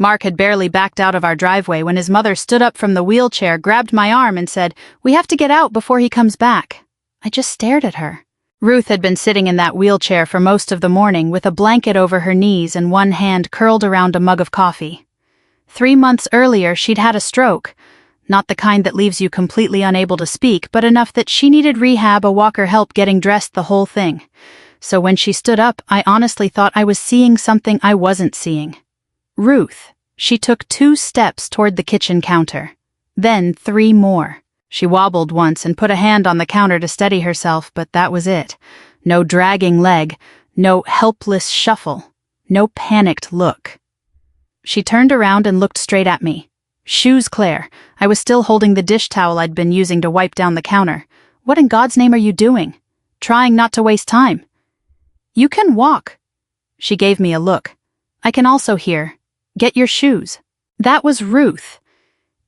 Mark had barely backed out of our driveway when his mother stood up from the wheelchair, grabbed my arm, and said, "We have to get out before he comes back." I just stared at her. Ruth had been sitting in that wheelchair for most of the morning with a blanket over her knees and one hand curled around a mug of coffee. 3 months earlier, she'd had a stroke. Not the kind that leaves you completely unable to speak, but enough that she needed rehab, a walker, help getting dressed, the whole thing. So when she stood up, I honestly thought I was seeing something I wasn't seeing. Ruth. She took 2 steps toward the kitchen counter. Then 3 more. She wobbled once and put a hand on the counter to steady herself, but that was it. No dragging leg, no helpless shuffle, no panicked look. She turned around and looked straight at me. "Shoes, Claire." I was still holding the dish towel I'd been using to wipe down the counter. "What in God's name are you doing?" "Trying not to waste time." "You can walk." She gave me a look. "I can also hear. Get your shoes." That was Ruth.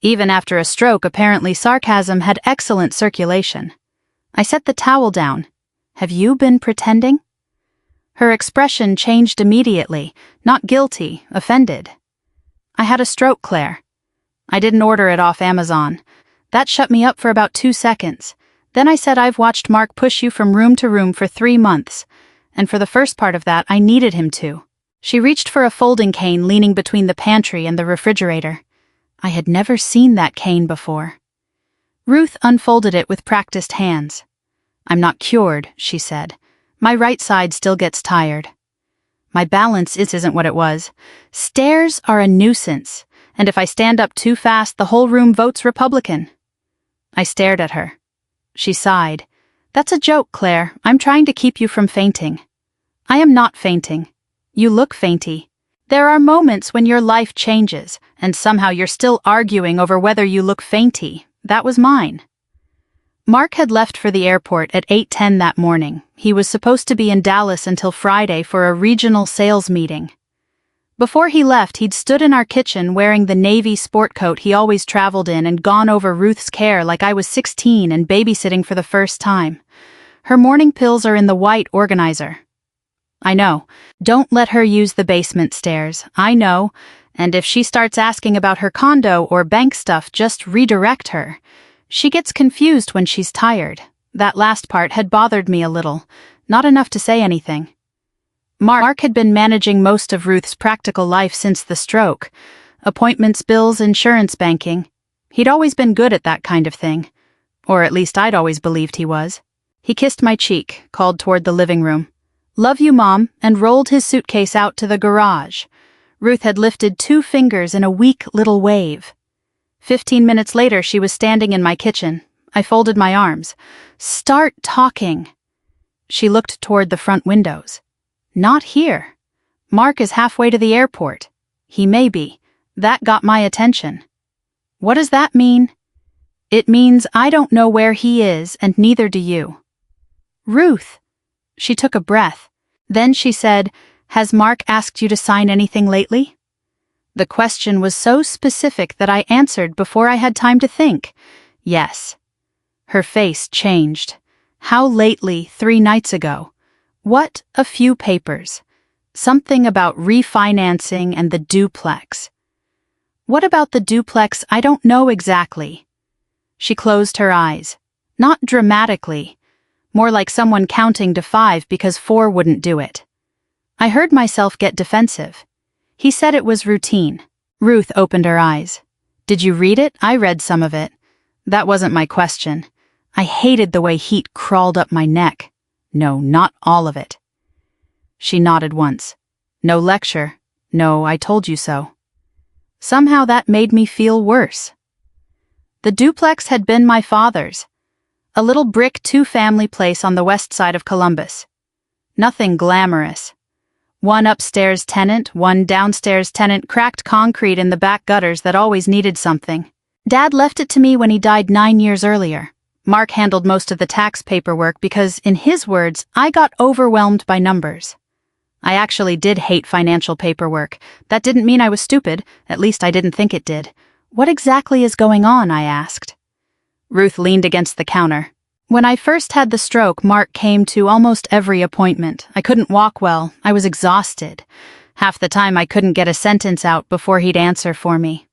Even after a stroke, apparently sarcasm had excellent circulation. I set the towel down. "Have you been pretending?" Her expression changed immediately, not guilty, offended. "I had a stroke, Claire. I didn't order it off Amazon. That shut me up for about 2 seconds. Then I said, I've watched Mark push you from room to room for 3 months, and for the first part of that, I needed him to." She reached for a folding cane leaning between the pantry and the refrigerator. I had never seen that cane before. Ruth unfolded it with practiced hands. "I'm not cured," she said. "My right side still gets tired. My balance isn't what it was. Stairs are a nuisance, and if I stand up too fast, the whole room votes Republican." I stared at her. She sighed. "That's a joke, Claire. I'm trying to keep you from fainting." "I am not fainting. You look fainty. There are moments when your life changes, and somehow you're still arguing over whether you look fainty. That was mine." Mark had left for the airport at 8:10 that morning. He was supposed to be in Dallas until Friday for a regional sales meeting. Before he left, he'd stood in our kitchen wearing the navy sport coat he always traveled in and gone over Ruth's care like I was 16 and babysitting for the first time. "Her morning pills are in the white organizer." "I know. Don't let her use the basement stairs. I know. And if she starts asking about her condo or bank stuff, just redirect her. She gets confused when she's tired." That last part had bothered me a little. Not enough to say anything. Mark had been managing most of Ruth's practical life since the stroke. Appointments, bills, insurance, banking. He'd always been good at that kind of thing. Or at least I'd always believed he was. He kissed my cheek, called toward the living room. "Love you, Mom," and rolled his suitcase out to the garage. Ruth had lifted 2 fingers in a weak little wave. 15 minutes later, she was standing in my kitchen. I folded my arms. "Start talking." She looked toward the front windows. "Not here. Mark is halfway to the airport. He may be. That got my attention." "What does that mean?" "It means I don't know where he is, and neither do you." "Ruth." She took a breath. Then she said, "Has Mark asked you to sign anything lately?" The question was so specific that I answered before I had time to think. "Yes." Her face changed. "How lately? 3 nights ago." "What? A few papers. Something about refinancing and the duplex." "What about the duplex? I don't know exactly." She closed her eyes. Not dramatically. More like someone counting to 5 because 4 wouldn't do it. I heard myself get defensive. He said it was routine. Ruth opened her eyes. "Did you read it?" "I read some of it." That wasn't my question. I hated the way heat crawled up my neck. "No, not all of it." She nodded once. "No lecture. No, I told you so." Somehow that made me feel worse. The duplex had been my father's. A little brick 2-family place on the west side of Columbus. Nothing glamorous. 1 upstairs tenant, 1 downstairs tenant, cracked concrete in the back gutters that always needed something. Dad left it to me when he died 9 years earlier. Mark handled most of the tax paperwork because, in his words, I got overwhelmed by numbers. I actually did hate financial paperwork. That didn't mean I was stupid, at least I didn't think it did. "What exactly is going on?" I asked. Ruth leaned against the counter. "When I first had the stroke, Mark came to almost every appointment. I couldn't walk well. I was exhausted. Half the time I couldn't get a sentence out before he'd answer for me.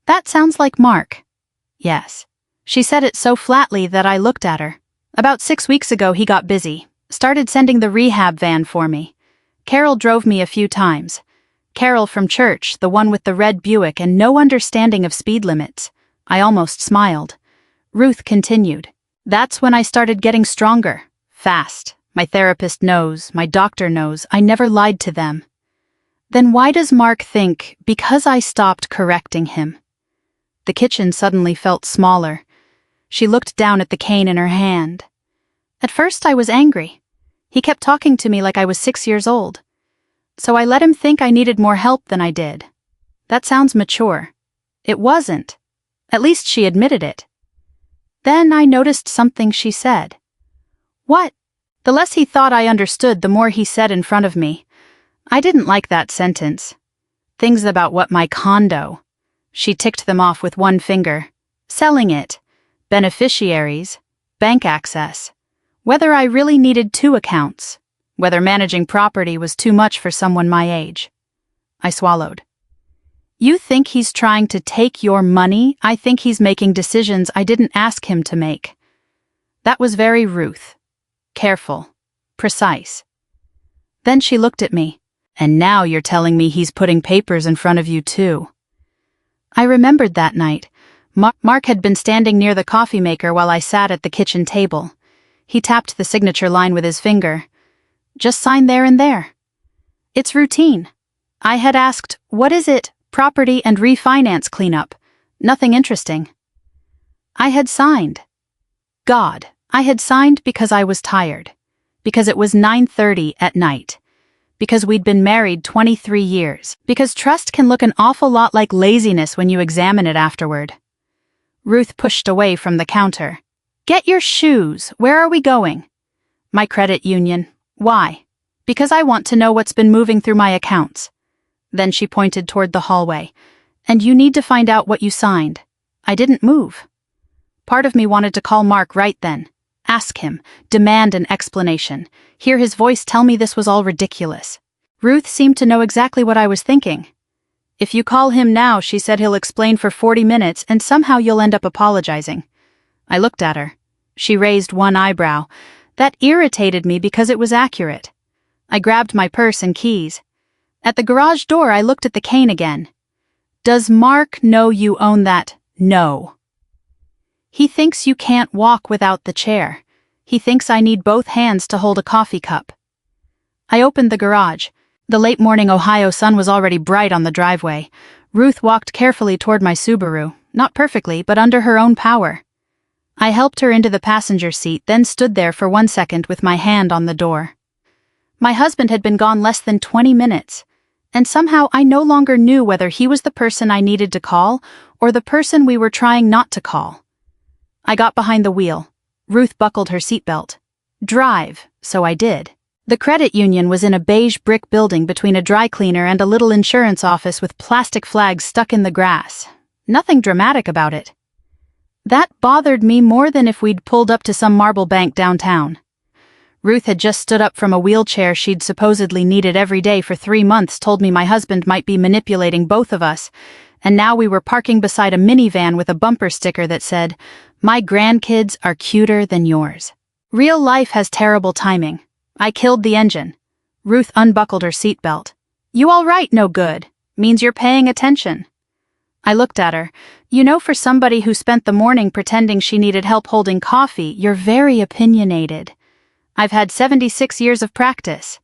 That sounds like Mark. Yes. She said it so flatly that I looked at her. About 6 weeks ago he got busy, started sending the rehab van for me. Carol drove me a few times. Carol from church, the one with the red Buick and no understanding of speed limits. I almost smiled. Ruth continued. That's when I started getting stronger. Fast. My therapist knows, my doctor knows, I never lied to them. Then why does Mark think, because I stopped correcting him? The kitchen suddenly felt smaller. She looked down at the cane in her hand. At first I was angry. He kept talking to me like I was 6 years old. So I let him think I needed more help than I did. That sounds mature. It wasn't. At least she admitted it. Then I noticed something she said. What? The less he thought I understood, the more he said in front of me. I didn't like that sentence. Things about what my condo. She ticked them off with one finger. Selling it. Beneficiaries. Bank access. Whether I really needed 2 accounts. Whether managing property was too much for someone my age. I swallowed. You think he's trying to take your money? I think he's making decisions I didn't ask him to make. That was very Ruth. Careful. Precise. Then she looked at me. And now you're telling me he's putting papers in front of you too. I remembered that night. Mark had been standing near the coffee maker while I sat at the kitchen table. He tapped the signature line with his finger. Just sign there and there. It's routine. I had asked, what is it? Property and refinance cleanup. Nothing interesting. I had signed. God, I had signed because I was tired. Because it was 9:30 at night. Because we'd been married 23 years. Because trust can look an awful lot like laziness when you examine it afterward. Ruth pushed away from the counter. Get your shoes. Where are we going? My credit union. Why? Because I want to know what's been moving through my accounts. Then she pointed toward the hallway. And you need to find out what you signed. I didn't move. Part of me wanted to call Mark right then. Ask him, demand an explanation, hear his voice tell me this was all ridiculous. Ruth seemed to know exactly what I was thinking. If you call him now, she said, he'll explain for 40 minutes and somehow you'll end up apologizing. I looked at her. She raised one eyebrow. That irritated me because it was accurate. I grabbed my purse and keys. At the garage door, I looked at the cane again. Does Mark know you own that? No. He thinks you can't walk without the chair. He thinks I need both hands to hold a coffee cup. I opened the garage. The late morning Ohio sun was already bright on the driveway. Ruth walked carefully toward my Subaru, not perfectly, but under her own power. I helped her into the passenger seat, then stood there for 1 second with my hand on the door. My husband had been gone less than 20 minutes, and somehow I no longer knew whether he was the person I needed to call or the person we were trying not to call. I got behind the wheel. Ruth buckled her seatbelt. Drive, so I did. The credit union was in a beige brick building between a dry cleaner and a little insurance office with plastic flags stuck in the grass. Nothing dramatic about it. That bothered me more than if we'd pulled up to some marble bank downtown. Ruth had just stood up from a wheelchair she'd supposedly needed every day for 3 months, told me my husband might be manipulating both of us, and now we were parking beside a minivan with a bumper sticker that said, "My grandkids are cuter than yours." Real life has terrible timing. I killed the engine. Ruth unbuckled her seatbelt. You all right, no good. Means you're paying attention. I looked at her. You know, for somebody who spent the morning pretending she needed help holding coffee, you're very opinionated. I've had 76 years of practice.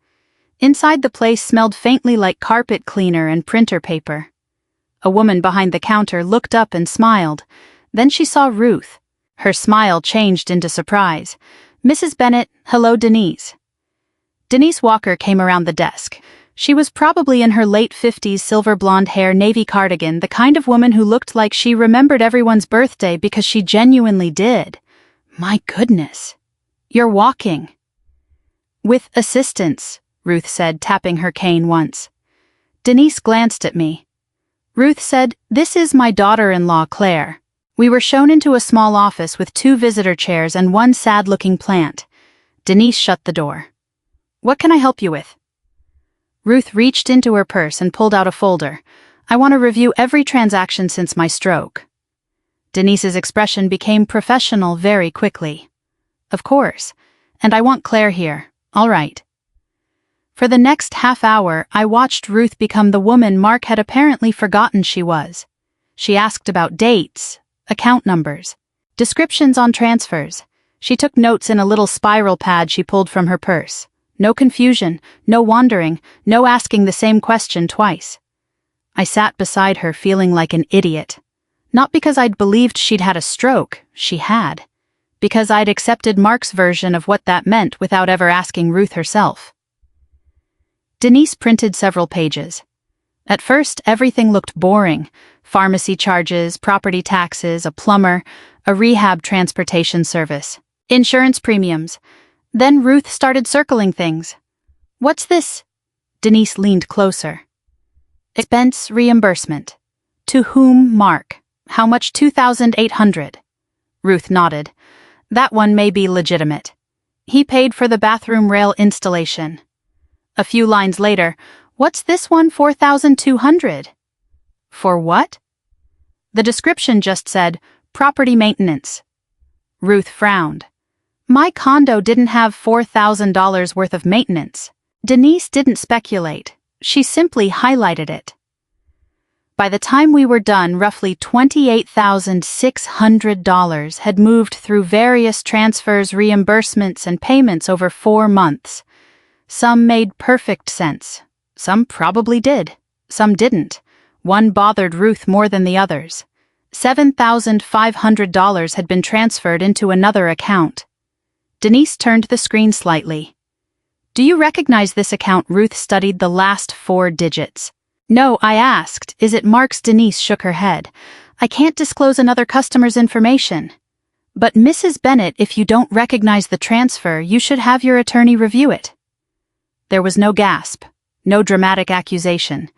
Inside the place smelled faintly like carpet cleaner and printer paper. A woman behind the counter looked up and smiled. Then she saw Ruth. Her smile changed into surprise. Mrs. Bennett, hello, Denise. Denise Walker came around the desk. She was probably in her late 50s, silver blonde hair, navy cardigan, the kind of woman who looked like she remembered everyone's birthday because she genuinely did. My goodness. You're walking. With assistance, Ruth said, tapping her cane once. Denise glanced at me. Ruth said, "This is my daughter-in-law, Claire." We were shown into a small office with 2 visitor chairs and one sad-looking plant. Denise shut the door. What can I help you with? Ruth reached into her purse and pulled out a folder. I want to review every transaction since my stroke. Denise's expression became professional very quickly. Of course. And I want Claire here. All right. For the next half hour, I watched Ruth become the woman Mark had apparently forgotten she was. She asked about dates, account numbers, descriptions on transfers. She took notes in a little spiral pad she pulled from her purse. No confusion, no wandering, no asking the same question twice. I sat beside her feeling like an idiot. Not because I'd believed she'd had a stroke, she had. Because I'd accepted Mark's version of what that meant without ever asking Ruth herself. Denise printed several pages. At first, everything looked boring. Pharmacy charges, property taxes, a plumber, a rehab transportation service, insurance premiums. Then Ruth started circling things. What's this? Denise leaned closer. Expense reimbursement. To whom, Mark? How much? $2,800. Ruth nodded. That one may be legitimate. He paid for the bathroom rail installation. A few lines later, what's this one? $4,200. For what? The description just said, property maintenance. Ruth frowned. My condo didn't have $4,000 worth of maintenance. Denise didn't speculate. She simply highlighted it. By the time we were done, roughly $28,600 had moved through various transfers, reimbursements, and payments over 4 months. Some made perfect sense. Some probably did. Some didn't. One bothered Ruth more than the others. $7,500 had been transferred into another account. Denise turned the screen slightly. Do you recognize this account? Ruth studied the last 4 digits. No, I asked. Is it Mark's? Denise shook her head. I can't disclose another customer's information. But Mrs. Bennett, if you don't recognize the transfer, you should have your attorney review it. There was no gasp, no dramatic accusation.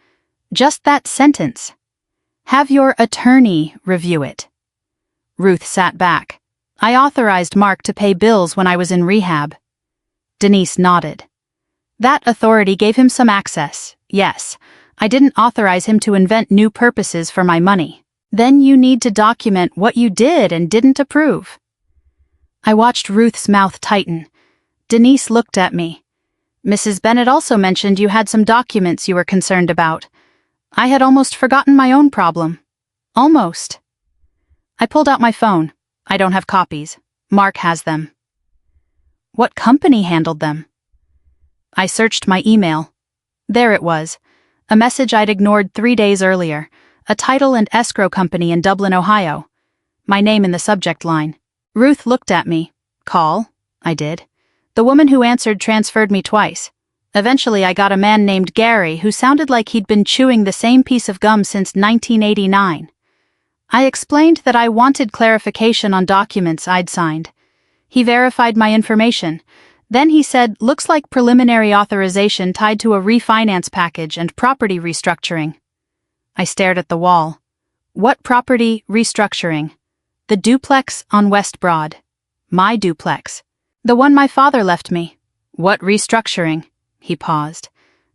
Just that sentence. Have your attorney review it. Ruth sat back. I authorized Mark to pay bills when I was in rehab. Denise nodded. That authority gave him some access, yes. I didn't authorize him to invent new purposes for my money. Then you need to document what you did and didn't approve. I watched Ruth's mouth tighten. Denise looked at me. Mrs. Bennett also mentioned you had some documents you were concerned about. I had almost forgotten my own problem. Almost. I pulled out my phone. I don't have copies. Mark has them. What company handled them? I searched my email. There it was. A message I'd ignored 3 days earlier. A title and escrow company in Dublin, Ohio. My name in the subject line. Ruth looked at me. Call? I did. The woman who answered transferred me twice. Eventually I got a man named Gary who sounded like he'd been chewing the same piece of gum since 1989. I explained that I wanted clarification on documents I'd signed. He verified my information. Then he said, looks like preliminary authorization tied to a refinance package and property restructuring. I stared at the wall. What property restructuring? The duplex on West Broad. My duplex. The one my father left me. What restructuring? He paused.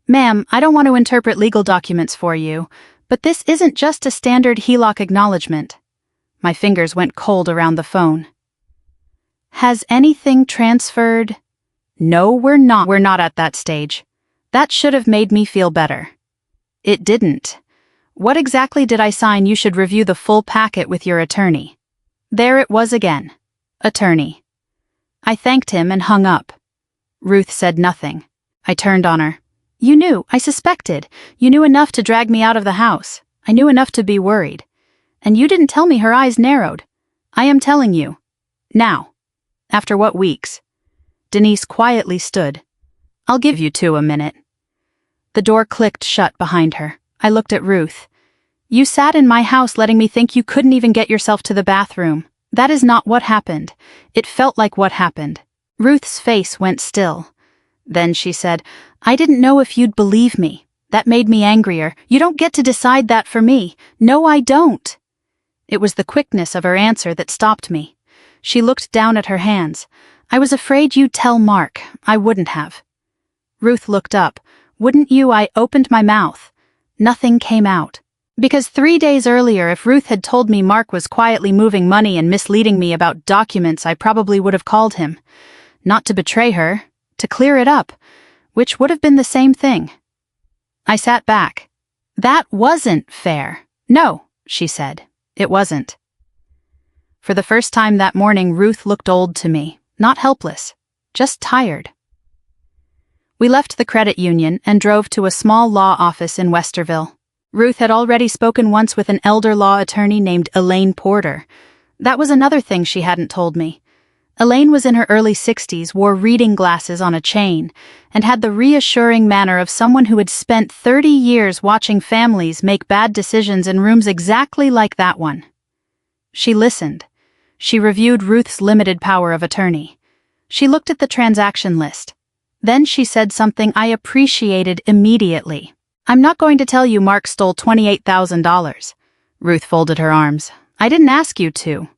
Ma'am, I don't want to interpret legal documents for you, but this isn't just a standard HELOC acknowledgement. My fingers went cold around the phone. Has anything transferred? No, we're not. We're not at that stage. That should have made me feel better. It didn't. What exactly did I sign? You should review the full packet with your attorney. There it was again. Attorney. I thanked him and hung up. Ruth said nothing. I turned on her. You knew, I suspected. You knew enough to drag me out of the house. I knew enough to be worried. And you didn't tell me. Her eyes narrowed. I am telling you. Now. After what weeks? Denise quietly stood. I'll give you 2 a minute. The door clicked shut behind her. I looked at Ruth. You sat in my house letting me think you couldn't even get yourself to the bathroom. That is not what happened. It felt like what happened. Ruth's face went still. Then she said, I didn't know if you'd believe me. That made me angrier. You don't get to decide that for me. No, I don't. It was the quickness of her answer that stopped me. She looked down at her hands. I was afraid you'd tell Mark. I wouldn't have. Ruth looked up. Wouldn't you? I opened my mouth. Nothing came out. Because 3 days earlier, if Ruth had told me Mark was quietly moving money and misleading me about documents, I probably would have called him. Not to betray her, to clear it up, which would have been the same thing. I sat back. That wasn't fair. No, she said. It wasn't. For the first time that morning, Ruth looked old to me, not helpless, just tired. We left the credit union and drove to a small law office in Westerville. Ruth had already spoken once with an elder law attorney named Elaine Porter. That was another thing she hadn't told me. Elaine was in her early 60s, wore reading glasses on a chain, and had the reassuring manner of someone who had spent 30 years watching families make bad decisions in rooms exactly like that one. She listened. She reviewed Ruth's limited power of attorney. She looked at the transaction list. Then she said something I appreciated immediately. I'm not going to tell you Mark stole $28,000. Ruth folded her arms. I didn't ask you to.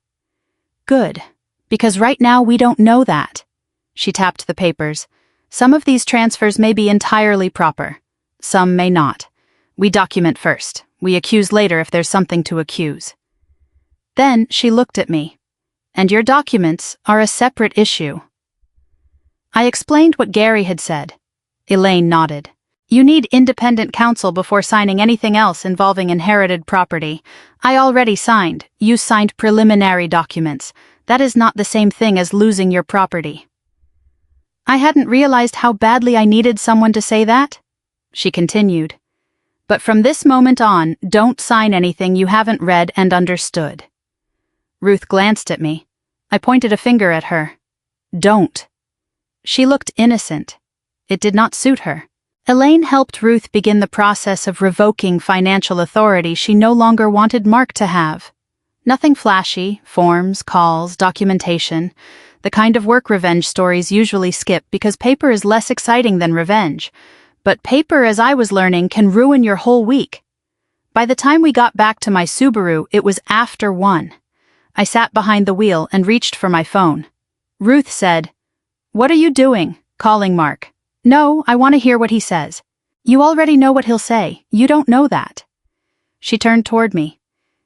Good. Because right now we don't know that. She tapped the papers. Some of these transfers may be entirely proper. Some may not. We document first. We accuse later if there's something to accuse. Then she looked at me. And your documents are a separate issue. I explained what Gary had said. Elaine nodded. You need independent counsel before signing anything else involving inherited property. I already signed. You signed preliminary documents. That is not the same thing as losing your property. I hadn't realized how badly I needed someone to say that. She continued. But from this moment on, don't sign anything you haven't read and understood. Ruth glanced at me. I pointed a finger at her. Don't. She looked innocent. It did not suit her. Elaine helped Ruth begin the process of revoking financial authority she no longer wanted Mark to have. Nothing flashy, forms, calls, documentation, the kind of work revenge stories usually skip because paper is less exciting than revenge. But paper, as I was learning, can ruin your whole week. By the time we got back to my Subaru, it was after 1. I sat behind the wheel and reached for my phone. Ruth said, "What are you doing? Calling Mark." "No, I want to hear what he says." "You already know what he'll say. You don't know that." She turned toward me.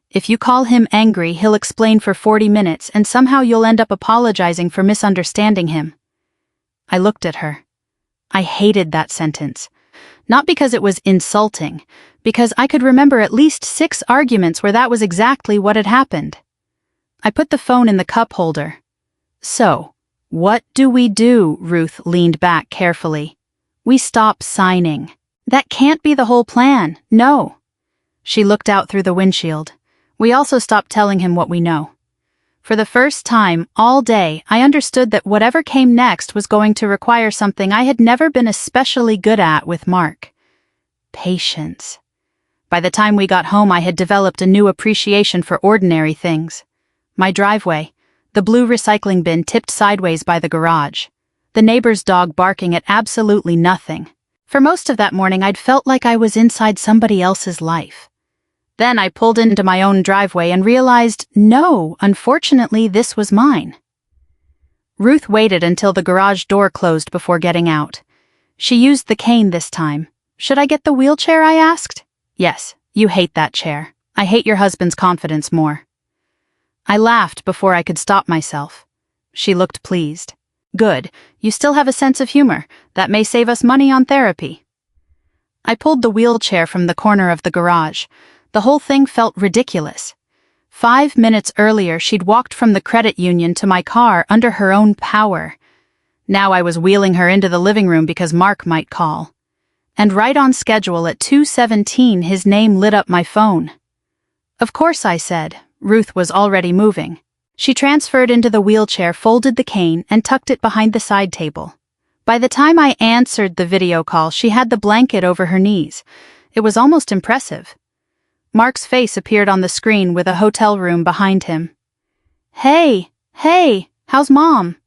"If you call him angry, he'll explain for 40 minutes and somehow you'll end up apologizing for misunderstanding him." I looked at her. I hated that sentence. Not because it was insulting, because I could remember at least 6 arguments where that was exactly what had happened. I put the phone in the cup holder. "So, what do we do?" Ruth leaned back carefully. "We stop signing. That can't be the whole plan. No." She looked out through the windshield. "We also stop telling him what we know." For the first time all day, I understood that whatever came next was going to require something I had never been especially good at with Mark. Patience. By the time we got home, I had developed a new appreciation for ordinary things. My driveway, the blue recycling bin tipped sideways by the garage, the neighbor's dog barking at absolutely nothing. For most of that morning, I'd felt like I was inside somebody else's life. Then I pulled into my own driveway and realized, no, unfortunately, this was mine. Ruth waited until the garage door closed before getting out. She used the cane this time. "Should I get the wheelchair?" I asked. "Yes, you hate that chair. I hate your husband's confidence more." I laughed before I could stop myself. She looked pleased. "Good, you still have a sense of humor. That may save us money on therapy." I pulled the wheelchair from the corner of the garage. The whole thing felt ridiculous. 5 minutes earlier, she'd walked from the credit union to my car under her own power. Now I was wheeling her into the living room because Mark might call. And right on schedule at 2:17, his name lit up my phone. "Of course," I said. Ruth was already moving. She transferred into the wheelchair, folded the cane, and tucked it behind the side table. By the time I answered the video call, she had the blanket over her knees. It was almost impressive. Mark's face appeared on the screen with a hotel room behind him. Hey, how's Mom?"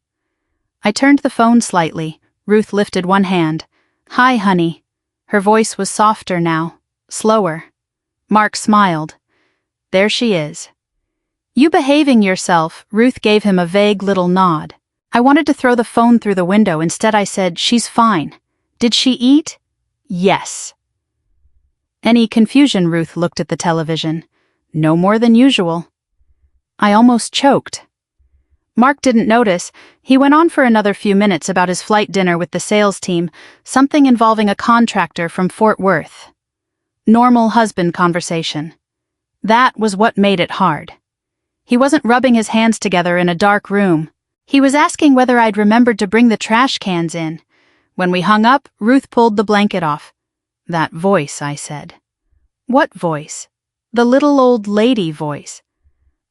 I turned the phone slightly. Ruth lifted one hand. "Hi, honey." Her voice was softer now, slower. Mark smiled. "There she is." "You behaving yourself?" Ruth gave him a vague little nod. I wanted to throw the phone through the window. Instead I said, "She's fine. Did she eat?" Yes. Any confusion? Ruth looked at the television. No more than usual. I almost choked. Mark didn't notice. He went on for another few minutes about his flight dinner with the sales team, something involving a contractor from Fort Worth. Normal husband conversation. That was what made it hard. He wasn't rubbing his hands together in a dark room. He was asking whether I'd remembered to bring the trash cans in. When we hung up, Ruth pulled the blanket off. That voice, I said. What voice? The little old lady voice.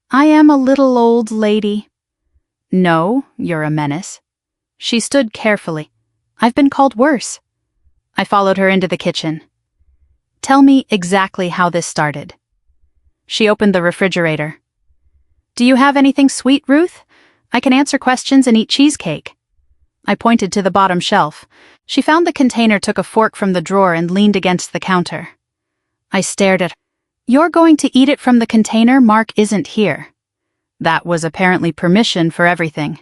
I am a little old lady. No, you're a menace. She stood carefully. I've been called worse. I followed her into the kitchen. Tell me exactly how this started. She opened the refrigerator. Do you have anything sweet, Ruth? I can answer questions and eat cheesecake. I pointed to the bottom shelf. She found the container, took a fork from the drawer, and leaned against the counter. I stared at her. You're going to eat it from the container? Mark isn't here. That was apparently permission for everything.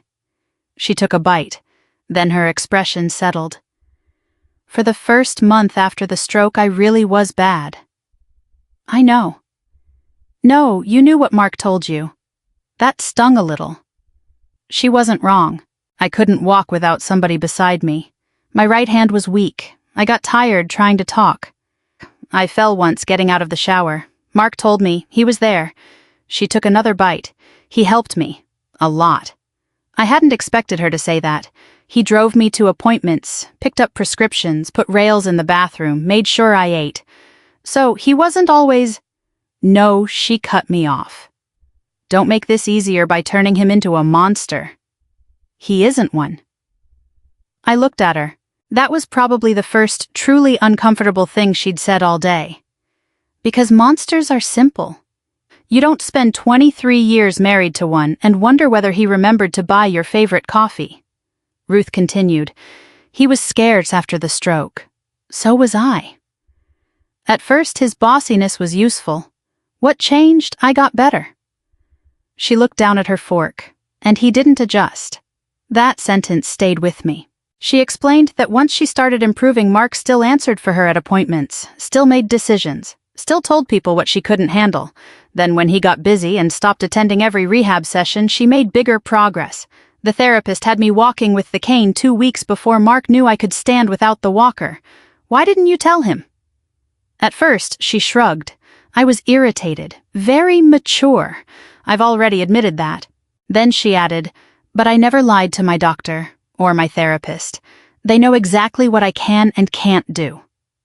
She took a bite. Then her expression settled. For the first month after the stroke, I really was bad. I know. No, you knew what Mark told you. That stung a little. She wasn't wrong. I couldn't walk without somebody beside me. My right hand was weak. I got tired trying to talk. I fell once getting out of the shower. Mark told me. He was there. She took another bite. He helped me. A lot. I hadn't expected her to say that. He drove me to appointments, picked up prescriptions, put rails in the bathroom, made sure I ate. So he wasn't always... No, she cut me off. Don't make this easier by turning him into a monster. He isn't one. I looked at her. That was probably the first truly uncomfortable thing she'd said all day. Because monsters are simple. You don't spend 23 years married to one and wonder whether he remembered to buy your favorite coffee. Ruth continued. He was scarce after the stroke. So was I. At first, his bossiness was useful. What changed? I got better. She looked down at her fork, and he didn't adjust. That sentence stayed with me. She explained that once she started improving, Mark still answered for her at appointments, still made decisions, still told people what she couldn't handle. Then when he got busy and stopped attending every rehab session, she made bigger progress. The therapist had me walking with the cane 2 weeks before Mark knew I could stand without the walker. Why didn't you tell him? At first, she shrugged. I was irritated, very mature. I've already admitted that. Then she added, but I never lied to my doctor or my therapist. They know exactly what I can and can't do.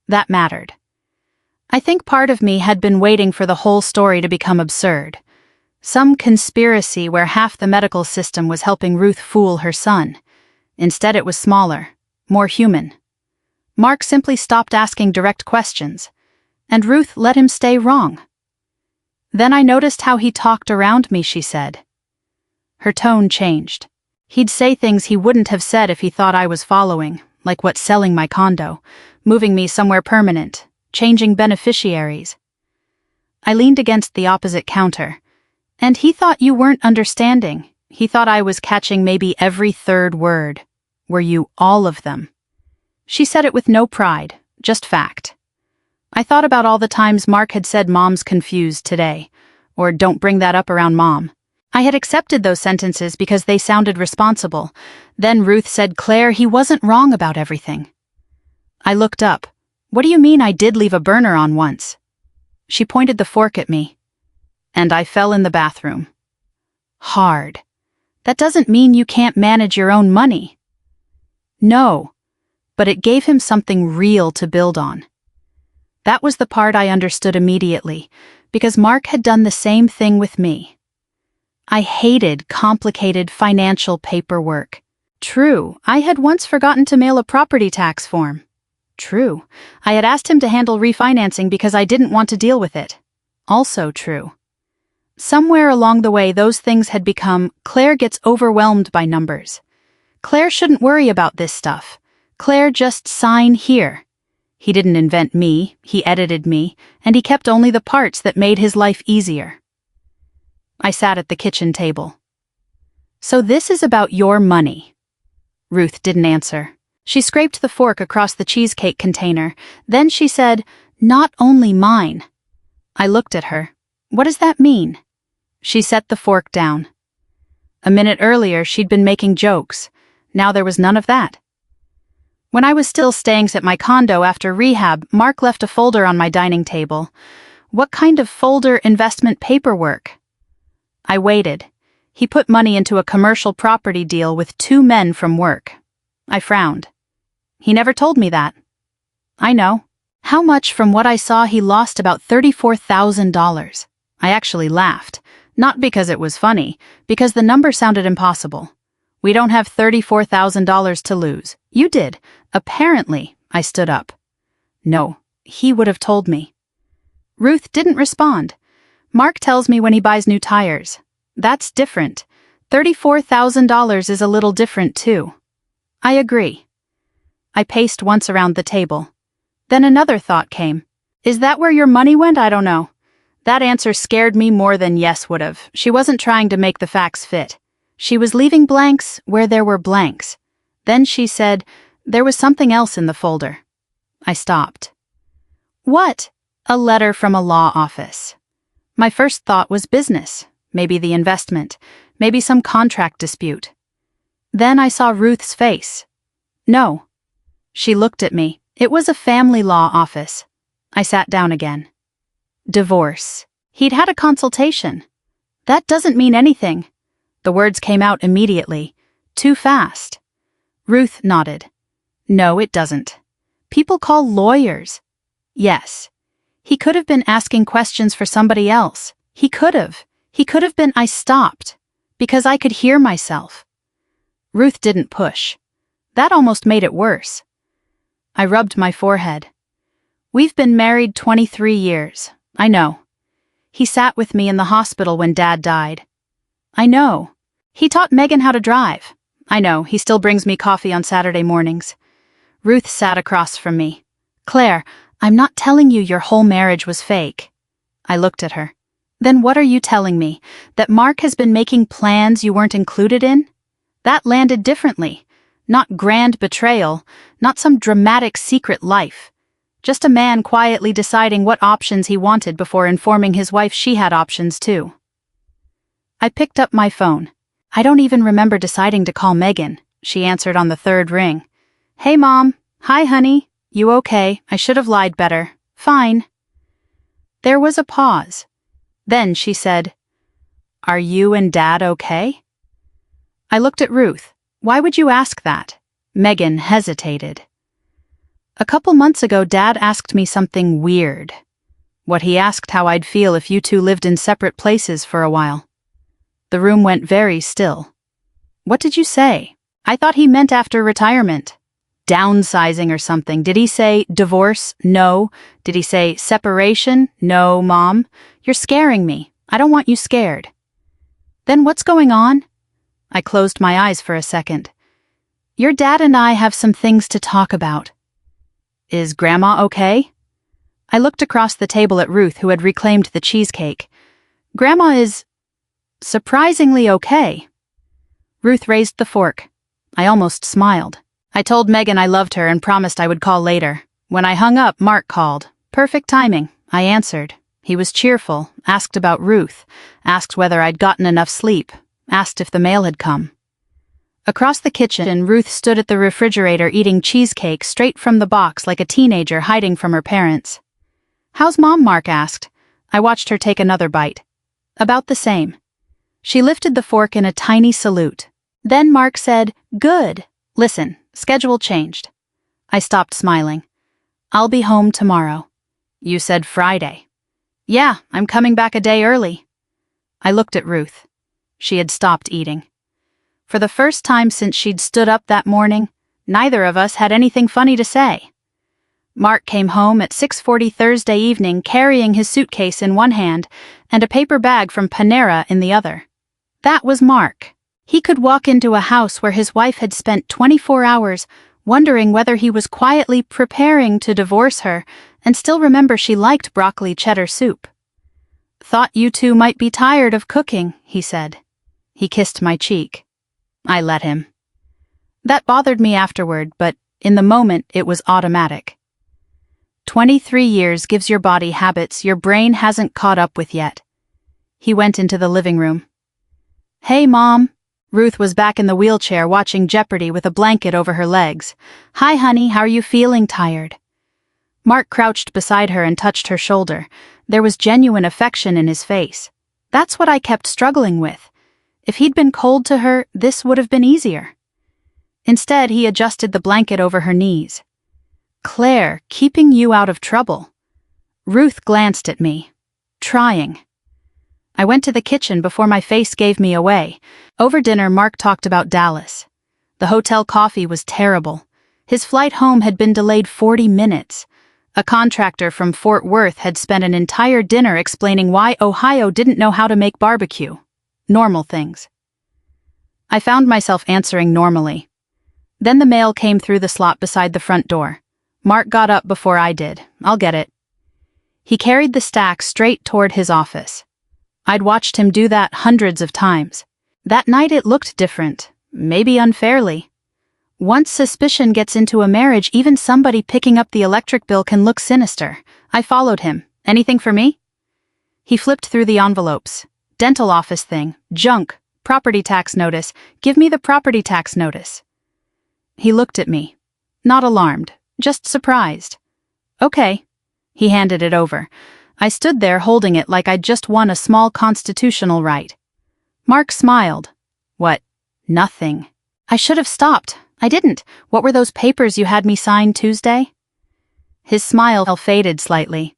That mattered. I think part of me had been waiting for the whole story to become absurd. Some conspiracy where half the medical system was helping Ruth fool her son. Instead, it was smaller, more human. Mark simply stopped asking direct questions, and Ruth let him stay wrong. Then I noticed how he talked around me, she said. Her tone changed. He'd say things he wouldn't have said if he thought I was following, like what, selling my condo, moving me somewhere permanent, changing beneficiaries. I leaned against the opposite counter. And he thought you weren't understanding. He thought I was catching maybe every third word. Were you all of them? She said it with no pride, just fact. I thought about all the times Mark had said Mom's confused today, or don't bring that up around Mom. I had accepted those sentences because they sounded responsible. Then Ruth said, Claire, he wasn't wrong about everything. I looked up. What do you mean I did leave a burner on once? She pointed the fork at me. And I fell in the bathroom. Hard. That doesn't mean you can't manage your own money. No, but it gave him something real to build on. That was the part I understood immediately, because Mark had done the same thing with me. I hated complicated financial paperwork. True, I had once forgotten to mail a property tax form. True, I had asked him to handle refinancing because I didn't want to deal with it. Also true. Somewhere along the way, those things had become, Claire gets overwhelmed by numbers. Claire shouldn't worry about this stuff. Claire, just sign here. He didn't invent me, he edited me, and he kept only the parts that made his life easier. I sat at the kitchen table. So this is about your money. Ruth didn't answer. She scraped the fork across the cheesecake container. Then she said, "Not only mine." I looked at her. What does that mean? She set the fork down. A minute earlier, she'd been making jokes. Now there was none of that. When I was still staying at my condo after rehab, Mark left a folder on my dining table. What kind of folder? Investment paperwork. I waited. He put money into a commercial property deal with 2 men from work. I frowned. He never told me that. I know. How much? From what I saw, he lost about $34,000. I actually laughed. Not because it was funny, because the number sounded impossible. We don't have $34,000 to lose. You did. Apparently. I stood up. No, he would have told me. Ruth didn't respond. Mark tells me when he buys new tires. That's different. $34,000 is a little different too. I agree. I paced once around the table. Then another thought came. Is that where your money went? I don't know. That answer scared me more than yes would have. She wasn't trying to make the facts fit. She was leaving blanks where there were blanks. Then she said, there was something else in the folder. I stopped. What? A letter from a law office. My first thought was business, maybe the investment, maybe some contract dispute. Then I saw Ruth's face. No. She looked at me. It was a family law office. I sat down again. Divorce. He'd had a consultation. That doesn't mean anything. The words came out immediately. Too fast. Ruth nodded. No, it doesn't. People call lawyers. Yes. He could have been asking questions for somebody else. He could have. been. I stopped. Because I could hear myself. Ruth didn't push. That almost made it worse. I rubbed my forehead. We've been married 23 years. I know. He sat with me in the hospital when Dad died. I know. He taught Megan how to drive. I know. He still brings me coffee on Saturday mornings. Ruth sat across from me. Claire, I'm not telling you your whole marriage was fake. I looked at her. Then what are you telling me? That Mark has been making plans you weren't included in? That landed differently. Not grand betrayal, not some dramatic secret life. Just a man quietly deciding what options he wanted before informing his wife she had options too. I picked up my phone. I don't even remember deciding to call Megan. She answered on the 3rd ring. Hey, Mom. Hi, honey. You okay? I should have lied better. Fine. There was a pause. Then she said, Are you and Dad okay? I looked at Ruth. Why would you ask that? Megan hesitated. A couple months ago, Dad asked me something weird. What he asked how I'd feel if you two lived in separate places for a while. The room went very still. What did you say? I thought he meant after retirement. Downsizing or something. Did he say divorce? No. Did he say separation? No, Mom. You're scaring me. I don't want you scared. Then what's going on? I closed my eyes for a second. Your dad and I have some things to talk about. Is Grandma okay? I looked across the table at Ruth, who had reclaimed the cheesecake. Grandma is surprisingly okay. Ruth raised the fork. I almost smiled. I told Megan I loved her and promised I would call later. When I hung up, Mark called. Perfect timing. I answered. He was cheerful, asked about Ruth, asked whether I'd gotten enough sleep, asked if the mail had come. Across the kitchen, Ruth stood at the refrigerator eating cheesecake straight from the box like a teenager hiding from her parents. How's Mom? Mark asked. I watched her take another bite. About the same. She lifted the fork in a tiny salute. Then Mark said, Good. Listen, schedule changed. I stopped smiling. I'll be home tomorrow. You said Friday. Yeah, I'm coming back a day early. I looked at Ruth. She had stopped eating. For the first time since she'd stood up that morning, neither of us had anything funny to say. Mark came home at 6:40 Thursday evening carrying his suitcase in one hand and a paper bag from Panera in the other. That was Mark. He could walk into a house where his wife had spent 24 hours wondering whether he was quietly preparing to divorce her and still remember she liked broccoli cheddar soup. Thought you two might be tired of cooking, he said. He kissed my cheek. I let him. That bothered me afterward, but In the moment, it was automatic. 23 years gives your body habits your brain hasn't caught up with yet. He went into the living room. "Hey, Mom." Ruth was back in the wheelchair watching Jeopardy with a blanket over her legs. "Hi, honey, how are you feeling? Tired?" Mark crouched beside her and touched her shoulder. There was genuine affection in his face. That's what I kept struggling with. If he'd been cold to her, this would have been easier. Instead, he adjusted the blanket over her knees. "Claire, keeping you out of trouble." Ruth glanced at me. Trying. I went to the kitchen before my face gave me away. Over dinner, Mark talked about Dallas. The hotel coffee was terrible. His flight home had been delayed 40 minutes. A contractor from Fort Worth had spent an entire dinner explaining why Ohio didn't know how to make barbecue. Normal things. I found myself answering normally. Then the mail came through the slot beside the front door. Mark got up before I did. "I'll get it." He carried the stack straight toward his office. I'd watched him do that hundreds of times. That night it looked different, maybe unfairly. Once suspicion gets into a marriage, even somebody picking up the electric bill can look sinister. I followed him. "Anything for me?" He flipped through the envelopes. "Dental office thing, junk, property tax notice, give me the property tax notice." He looked at me. Not alarmed, just surprised. "Okay." He handed it over. I stood there holding it like I'd just won a small constitutional right. Mark smiled. "What? Nothing." I should have stopped. I didn't. "What were those papers you had me sign Tuesday?" His smile faded slightly.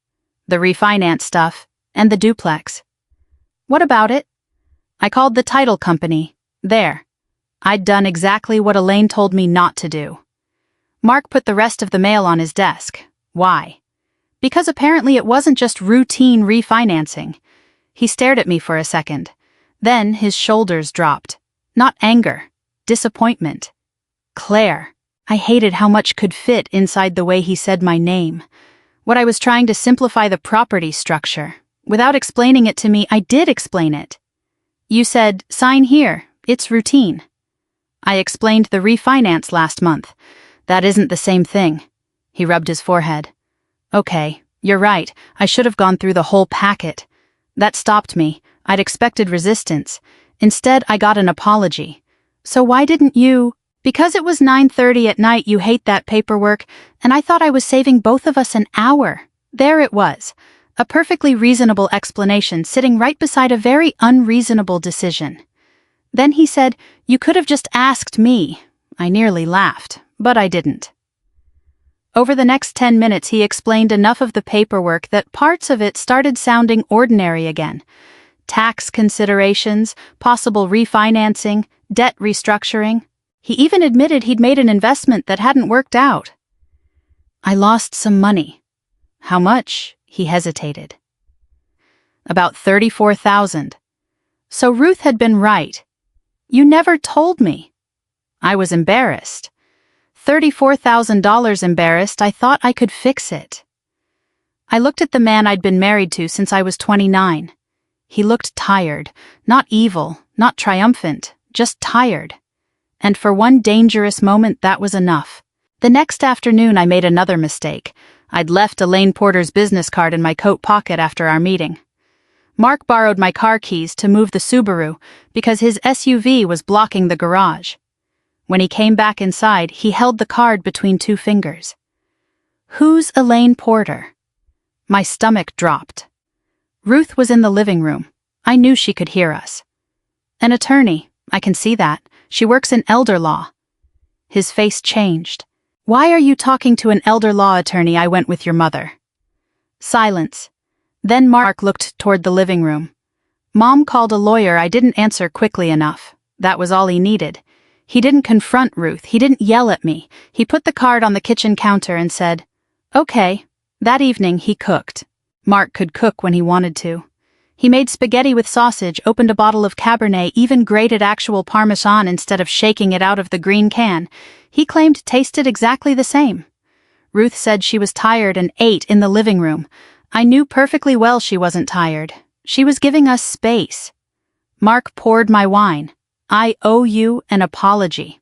"The refinance stuff, and the duplex." "What about it?" "I called the title company. There. I'd done exactly what Elaine told me not to do." Mark put the rest of the mail on his desk. "Why?" "Because apparently it wasn't just routine refinancing." He stared at me for a second. Then his shoulders dropped. Not anger. Disappointment. Claire. I hated how much could fit inside the way he said my name. What I was trying to simplify the property structure. Without explaining it to me, I did explain it. "You said, sign here. It's routine." I explained the refinance last month. "That isn't the same thing." He rubbed his forehead. "Okay, you're right. I should have gone through the whole packet." That stopped me. I'd expected resistance. Instead, I got an apology. "So why didn't you—" "Because it was 9:30 at night, you hate that paperwork, and I thought I was saving both of us an hour." There it was. A perfectly reasonable explanation sitting right beside a very unreasonable decision. Then he said, "You could have just asked me." I nearly laughed, but I didn't. Over the next 10 minutes he explained enough of the paperwork that parts of it started sounding ordinary again. Tax considerations, possible refinancing, debt restructuring. He even admitted he'd made an investment that hadn't worked out. "I lost some money." "How much?" He hesitated. "About $34,000. So Ruth had been right. "You never told me." I was embarrassed. $34,000 embarrassed. I thought I could fix it. I looked at the man I'd been married to since I was 29. He looked tired, not evil, not triumphant, just tired. And for one dangerous moment, that was enough. The next afternoon, I made another mistake. I'd left Elaine Porter's business card in my coat pocket after our meeting. Mark borrowed my car keys to move the Subaru because his SUV was blocking the garage. When he came back inside, he held the card between two fingers. "Who's Elaine Porter?" My stomach dropped. Ruth was in the living room. I knew she could hear us. "An attorney, I can see that. She works in elder law." His face changed. "Why are you talking to an elder law attorney? I went with your mother." Silence. Then Mark looked toward the living room. "Mom called a lawyer. I didn't answer quickly enough. That was all he needed." He didn't confront Ruth. He didn't yell at me. He put the card on the kitchen counter and said, "Okay." That evening he cooked. Mark could cook when he wanted to. He made spaghetti with sausage, opened a bottle of Cabernet, even grated actual Parmesan instead of shaking it out of the green can. He claimed it tasted exactly the same. Ruth said she was tired and ate in the living room. I knew perfectly well she wasn't tired. She was giving us space. Mark poured my wine. "I owe you an apology."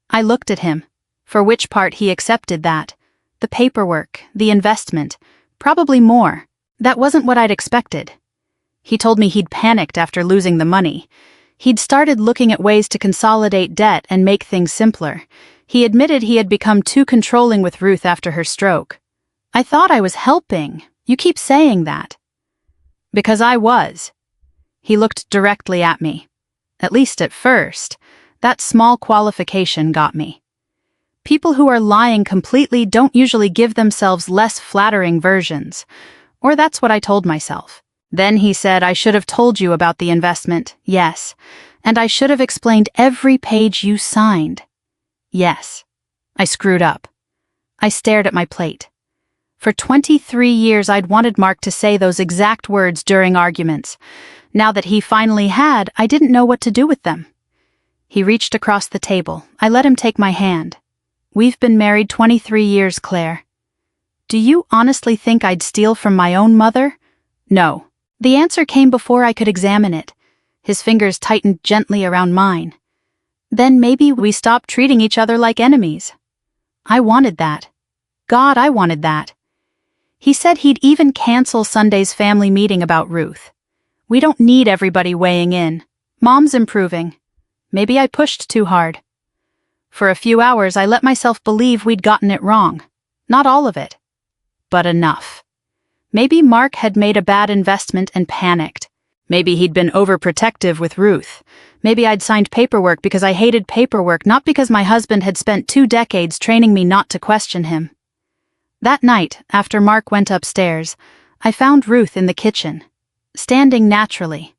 I looked at him. For which part he accepted that. The paperwork, the investment, probably more. That wasn't what I'd expected. He told me he'd panicked after losing the money. He'd started looking at ways to consolidate debt and make things simpler. He admitted he had become too controlling with Ruth after her stroke. I thought I was helping. You keep saying that. Because I was. He looked directly at me. At least at first. That small qualification got me. People who are lying completely don't usually give themselves less flattering versions. Or that's what I told myself. Then he said I should have told you about the investment, yes, and I should have explained every page you signed. Yes. I screwed up. I stared at my plate. For 23 years I'd wanted Mark to say those exact words during arguments. Now that he finally had, I didn't know what to do with them. He reached across the table. I let him take my hand. We've been married 23 years, Claire. Do you honestly think I'd steal from my own mother? No. The answer came before I could examine it. His fingers tightened gently around mine. Then maybe we stopped treating each other like enemies. I wanted that. God, I wanted that. He said he'd even cancel Sunday's family meeting about Ruth. We don't need everybody weighing in. Mom's improving. Maybe I pushed too hard. For a few hours I let myself believe we'd gotten it wrong. Not all of it. But enough. Maybe Mark had made a bad investment and panicked. Maybe he'd been overprotective with Ruth. Maybe I'd signed paperwork because I hated paperwork, not because my husband had spent 2 decades training me not to question him. That night, after Mark went upstairs, I found Ruth in the kitchen, standing naturally.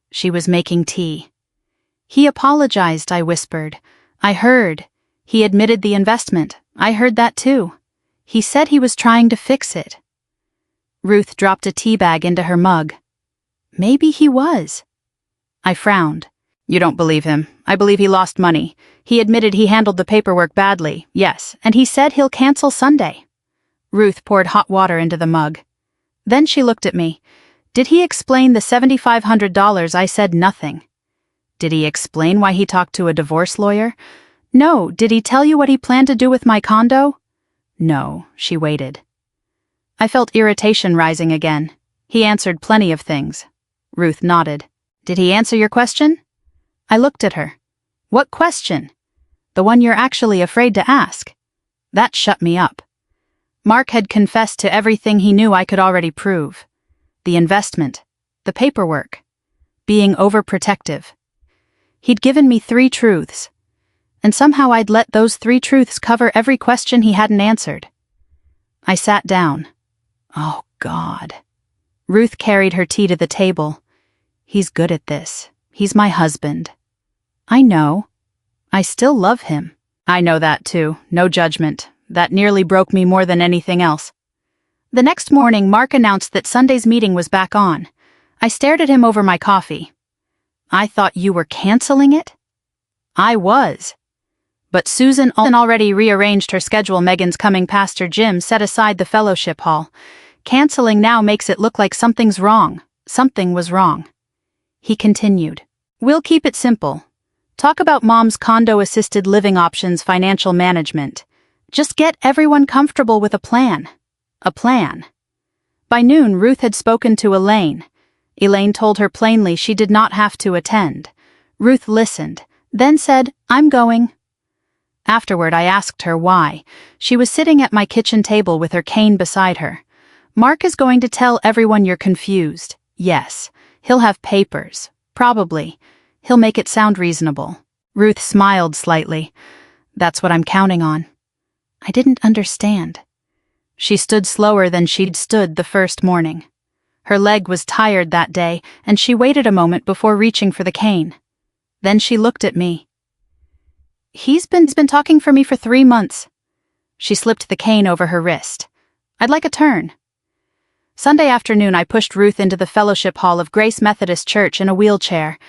She was making tea. He apologized, I whispered. I heard. He admitted the investment. I heard that too. He said he was trying to fix it. Ruth dropped a tea bag into her mug. Maybe he was. I frowned. You don't believe him. I believe he lost money. He admitted he handled the paperwork badly, yes, and he said he'll cancel Sunday. Ruth poured hot water into the mug. Then she looked at me. Did he explain the $7,500? I said nothing. Did he explain why he talked to a divorce lawyer? No. Did he tell you what he planned to do with my condo? No. She waited. I felt irritation rising again. He answered plenty of things. Ruth nodded. Did he answer your question? I looked at her. What question? The one you're actually afraid to ask. That shut me up. Mark had confessed to everything he knew I could already prove. The investment. The paperwork. Being overprotective. He'd given me 3 truths. And somehow I'd let those 3 truths cover every question he hadn't answered. I sat down. Oh, God. Ruth carried her tea to the table. He's good at this. He's my husband. I know. I still love him. I know that too. No judgment. That nearly broke me more than anything else. The next morning, Mark announced that Sunday's meeting was back on. I stared at him over my coffee. I thought you were canceling it? I was. But Susan already rearranged her schedule. Megan's coming. Pastor Jim set aside the fellowship hall. Canceling now makes it look like something's wrong. Something was wrong. He continued. We'll keep it simple. Talk about Mom's condo assisted living options, financial management. Just get everyone comfortable with a plan. A plan. By noon, Ruth had spoken to Elaine. Elaine told her plainly she did not have to attend. Ruth listened, then said, I'm going. Afterward, I asked her why. She was sitting at my kitchen table with her cane beside her. Mark is going to tell everyone you're confused. Yes. He'll have papers. Probably. He'll make it sound reasonable. Ruth smiled slightly. That's what I'm counting on. I didn't understand. She stood slower than she'd stood the first morning. Her leg was tired that day, and she waited a moment before reaching for the cane. Then she looked at me. He's been talking for me for 3 months. She slipped the cane over her wrist. I'd like a turn. Sunday afternoon, I pushed Ruth into the fellowship hall of Grace Methodist Church in a wheelchair.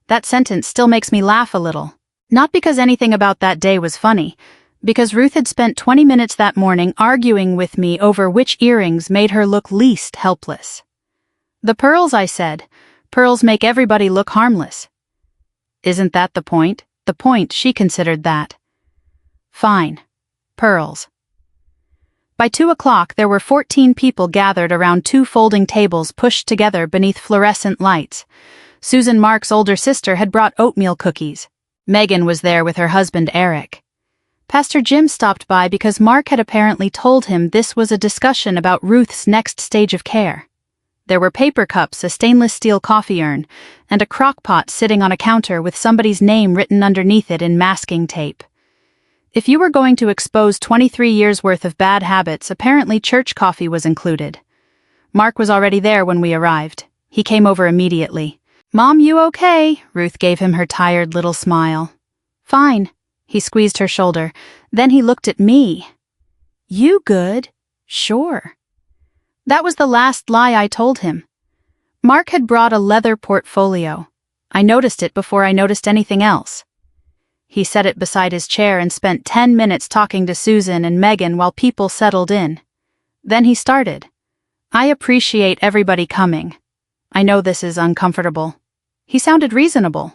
That sentence still makes me laugh a little. Not because anything about that day was funny, because Ruth had spent 20 minutes that morning arguing with me over which earrings made her look least helpless. The pearls, I said. Pearls make everybody look harmless. Isn't that the point? The point, she considered that. Fine. Pearls. By 2 o'clock, there were 14 people gathered around 2 folding tables pushed together beneath fluorescent lights. Susan, Mark's older sister, had brought oatmeal cookies. Megan was there with her husband Eric. Pastor Jim stopped by because Mark had apparently told him this was a discussion about Ruth's next stage of care. There were paper cups, a stainless steel coffee urn, and a crock pot sitting on a counter with somebody's name written underneath it in masking tape. If you were going to expose 23 years' worth of bad habits, apparently church coffee was included. Mark was already there when we arrived. He came over immediately. "Mom, you okay?" Ruth gave him her tired little smile. "Fine." He squeezed her shoulder. Then he looked at me. "You good?" "Sure." That was the last lie I told him. Mark had brought a leather portfolio. I noticed it before I noticed anything else. He set it beside his chair and spent 10 minutes talking to Susan and Megan while people settled in. Then he started. "I appreciate everybody coming. I know this is uncomfortable." He sounded reasonable.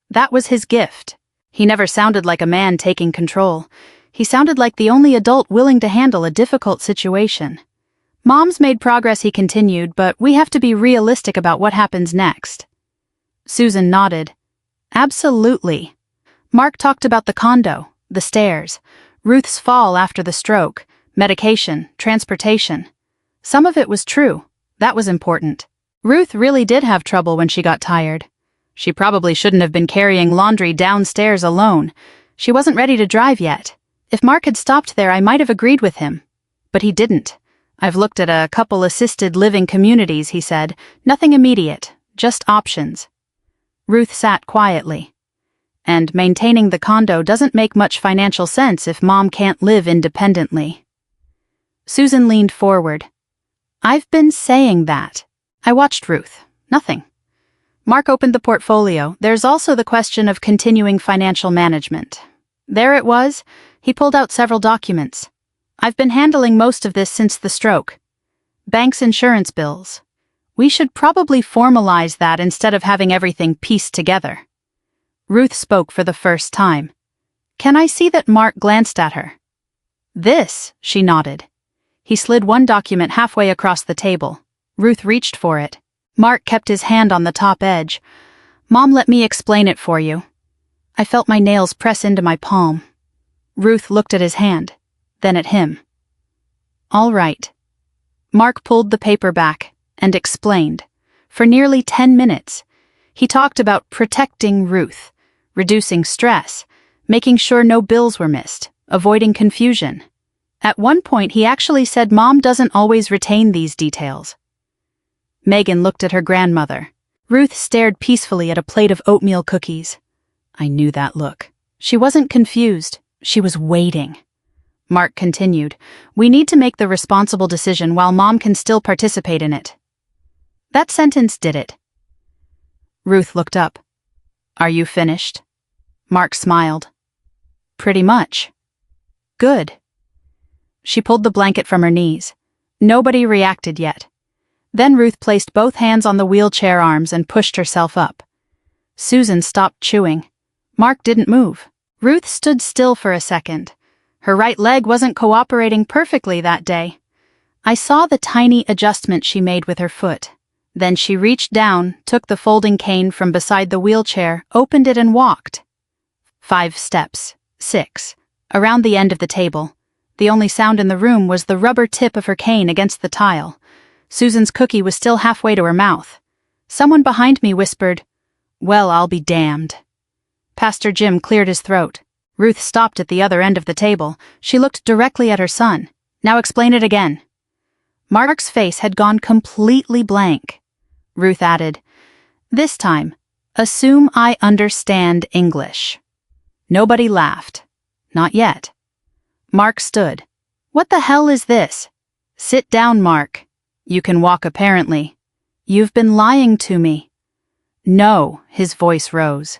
That was his gift. He never sounded like a man taking control. He sounded like the only adult willing to handle a difficult situation. "Mom's made progress," he continued, "but we have to be realistic about what happens next." Susan nodded. "Absolutely." Mark talked about the condo, the stairs, Ruth's fall after the stroke, medication, transportation. Some of it was true. That was important. Ruth really did have trouble when she got tired. She probably shouldn't have been carrying laundry downstairs alone. She wasn't ready to drive yet. If Mark had stopped there, I might have agreed with him. But he didn't. "I've looked at a couple assisted living communities," he said. "Nothing immediate, just options." Ruth sat quietly. "And maintaining the condo doesn't make much financial sense if Mom can't live independently." Susan leaned forward. "I've been saying that." I watched Ruth. Nothing. Mark opened the portfolio. "There's also the question of continuing financial management." There it was. He pulled out several documents. "I've been handling most of this since the stroke. Bank's insurance bills. We should probably formalize that instead of having everything pieced together." Ruth spoke for the first time. "Can I see that?" Mark glanced at her. "This," she nodded. He slid one document halfway across the table. Ruth reached for it. Mark kept his hand on the top edge. "Mom, let me explain it for you." I felt my nails press into my palm. Ruth looked at his hand, then at him. "All right." Mark pulled the paper back and explained. For nearly 10 minutes, he talked about protecting Ruth, reducing stress, making sure no bills were missed, avoiding confusion. At one point, he actually said Mom doesn't always retain these details. Megan looked at her grandmother. Ruth stared peacefully at a plate of oatmeal cookies. I knew that look. She wasn't confused. She was waiting. Mark continued, "We need to make the responsible decision while Mom can still participate in it." That sentence did it. Ruth looked up. "Are you finished?" Mark smiled. "Pretty much." "Good." She pulled the blanket from her knees. Nobody reacted yet. Then Ruth placed both hands on the wheelchair arms and pushed herself up. Susan stopped chewing. Mark didn't move. Ruth stood still for a second. Her right leg wasn't cooperating perfectly that day. I saw the tiny adjustment she made with her foot. Then she reached down, took the folding cane from beside the wheelchair, opened it and walked. 5 steps, 6, around the end of the table. The only sound in the room was the rubber tip of her cane against the tile. Susan's cookie was still halfway to her mouth. Someone behind me whispered, "Well, I'll be damned." Pastor Jim cleared his throat. Ruth stopped at the other end of the table. She looked directly at her son. "Now explain it again." Mark's face had gone completely blank. Ruth added, "This time, assume I understand English." Nobody laughed. Not yet. Mark stood. "What the hell is this?" "Sit down, Mark. You can walk apparently. You've been lying to me." "No," his voice rose.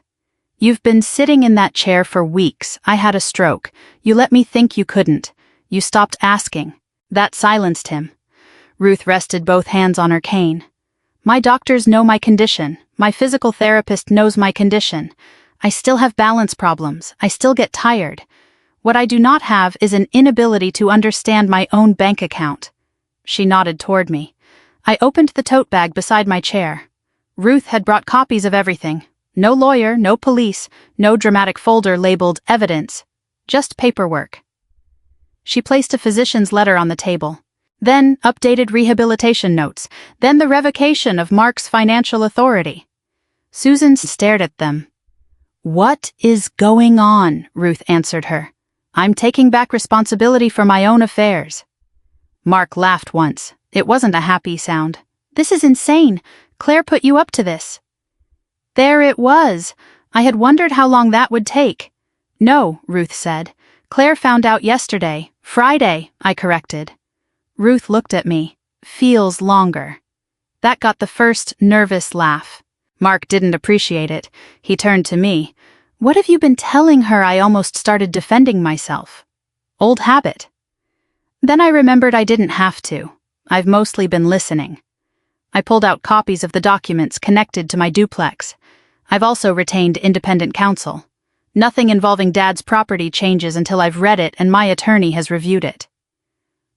"You've been sitting in that chair for weeks. I had a stroke. You let me think you couldn't. You stopped asking." That silenced him. Ruth rested both hands on her cane. "My doctors know my condition. My physical therapist knows my condition. I still have balance problems. I still get tired. What I do not have is an inability to understand my own bank account." She nodded toward me. I opened the tote bag beside my chair. Ruth had brought copies of everything. No lawyer, no police, no dramatic folder labeled evidence. Just paperwork. She placed a physician's letter on the table. Then updated rehabilitation notes. Then the revocation of Mark's financial authority. Susan stared at them. "What is going on?" Ruth answered her. "I'm taking back responsibility for my own affairs." Mark laughed once. It wasn't a happy sound. "This is insane. Claire put you up to this." There it was. I had wondered how long that would take. "No," Ruth said. "Claire found out yesterday. Friday," I corrected. Ruth looked at me. "Feels longer." That got the first nervous laugh. Mark didn't appreciate it. He turned to me. "What have you been telling her?" I almost started defending myself. Old habit. Then I remembered I didn't have to. I've mostly been listening. I pulled out copies of the documents connected to my duplex. I've also retained independent counsel. Nothing involving Dad's property changes until I've read it and my attorney has reviewed it.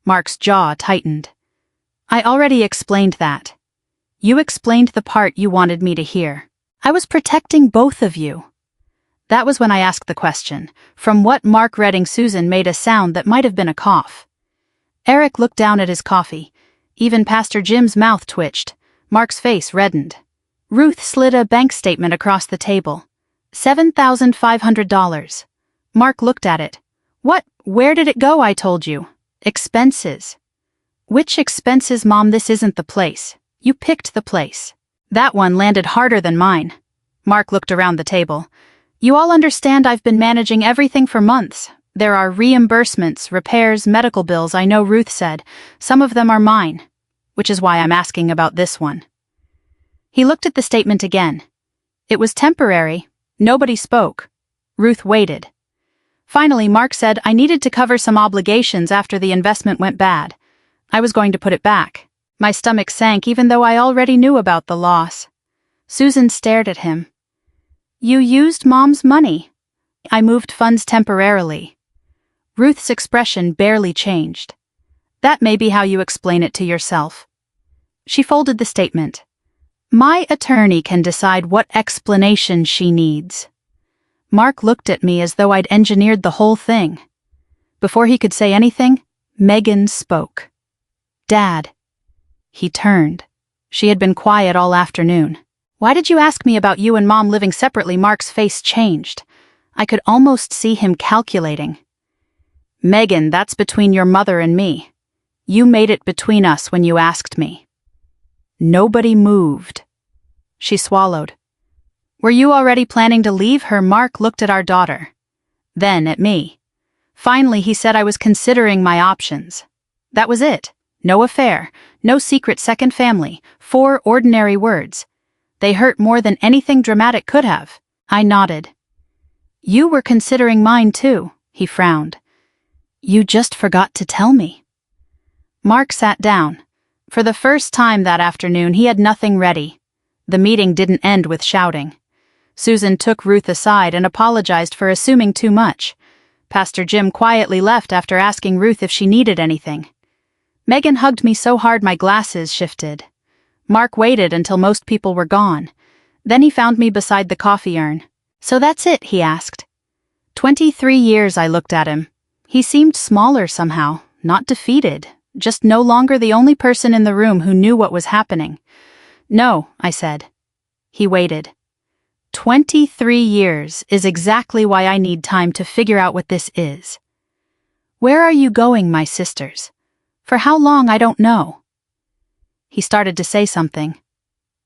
Mark's jaw tightened. "I already explained that. You explained the part you wanted me to hear. I was protecting both of you." That was when I asked the question. From what Mark reading, Susan made a sound that might have been a cough. Eric looked down at his coffee. Even Pastor Jim's mouth twitched. Mark's face reddened. Ruth slid a bank statement across the table. $7,500. Mark looked at it. "What? Where did it go?" I told you. "Expenses." "Which expenses, Mom? This isn't the place. You picked the place." That one landed harder than mine. Mark looked around the table. "You all understand I've been managing everything for months. There are reimbursements, repairs, medical bills, I know," Ruth said. "Some of them are mine, which is why I'm asking about this one." He looked at the statement again. It was temporary. Nobody spoke. Ruth waited. Finally, Mark said I needed to cover some obligations after the investment went bad. I was going to put it back. My stomach sank even though I already knew about the loss. Susan stared at him. "You used Mom's money." "I moved funds temporarily." Ruth's expression barely changed. "That may be how you explain it to yourself." She folded the statement. "My attorney can decide what explanation she needs." Mark looked at me as though I'd engineered the whole thing. Before he could say anything, Megan spoke. "Dad." He turned. She had been quiet all afternoon. "Why did you ask me about you and Mom living separately?" Mark's face changed. I could almost see him calculating. "Megan, that's between your mother and me. You made it between us when you asked me." Nobody moved. She swallowed. "Were you already planning to leave her?" Mark looked at our daughter. Then at me. Finally, he said I was considering my options. That was it. No affair, no secret second family, 4 ordinary words. They hurt more than anything dramatic could have. I nodded. "You were considering mine too," he frowned. "You just forgot to tell me." Mark sat down. For the first time that afternoon, he had nothing ready. The meeting didn't end with shouting. Susan took Ruth aside and apologized for assuming too much. Pastor Jim quietly left after asking Ruth if she needed anything. Megan hugged me so hard my glasses shifted. Mark waited until most people were gone. Then he found me beside the coffee urn. "So that's it?" he asked. 23 years, I looked at him. He seemed smaller somehow, not defeated, just no longer the only person in the room who knew what was happening. "No," I said. He waited. 23 years is exactly why I need time to figure out what this is. "Where are you going, my sisters? For how long, I don't know." He started to say something,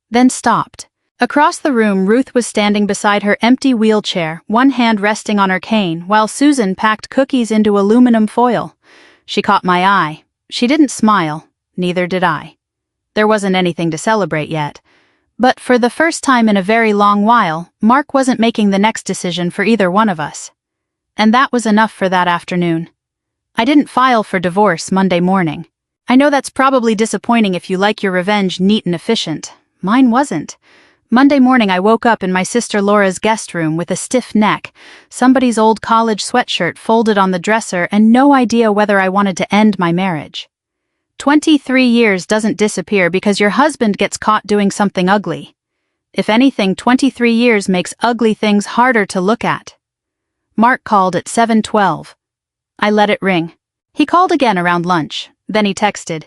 then stopped. Across the room, Ruth was standing beside her empty wheelchair, one hand resting on her cane, while Susan packed cookies into aluminum foil. She caught my eye. She didn't smile, neither did I. There wasn't anything to celebrate yet. But for the first time in a very long while, Mark wasn't making the next decision for either one of us. And that was enough for that afternoon. I didn't file for divorce Monday morning. I know that's probably disappointing if you like your revenge neat and efficient. Mine wasn't. Monday morning I woke up in my sister Laura's guest room with a stiff neck, somebody's old college sweatshirt folded on the dresser, and no idea whether I wanted to end my marriage. 23 years doesn't disappear because your husband gets caught doing something ugly. If anything, 23 years makes ugly things harder to look at. Mark called at 7:12. I let it ring. He called again around lunch. Then he texted,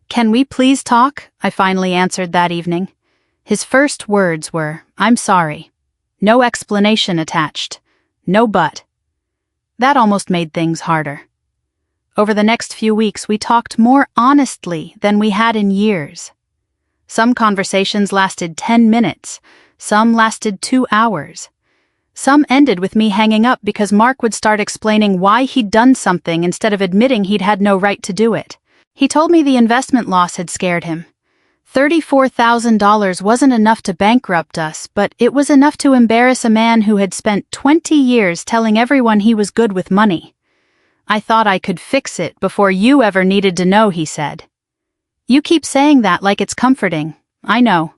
"Can we please talk?" I finally answered that evening. His first words were, "I'm sorry." No explanation attached. No but. That almost made things harder. Over the next few weeks, we talked more honestly than we had in years. Some conversations lasted 10 minutes. Some lasted 2 hours. Some ended with me hanging up because Mark would start explaining why he'd done something instead of admitting he'd had no right to do it. He told me the investment loss had scared him. $34,000 wasn't enough to bankrupt us, but it was enough to embarrass a man who had spent 20 years telling everyone he was good with money. "I thought I could fix it before you ever needed to know," he said. "You keep saying that like it's comforting." I know.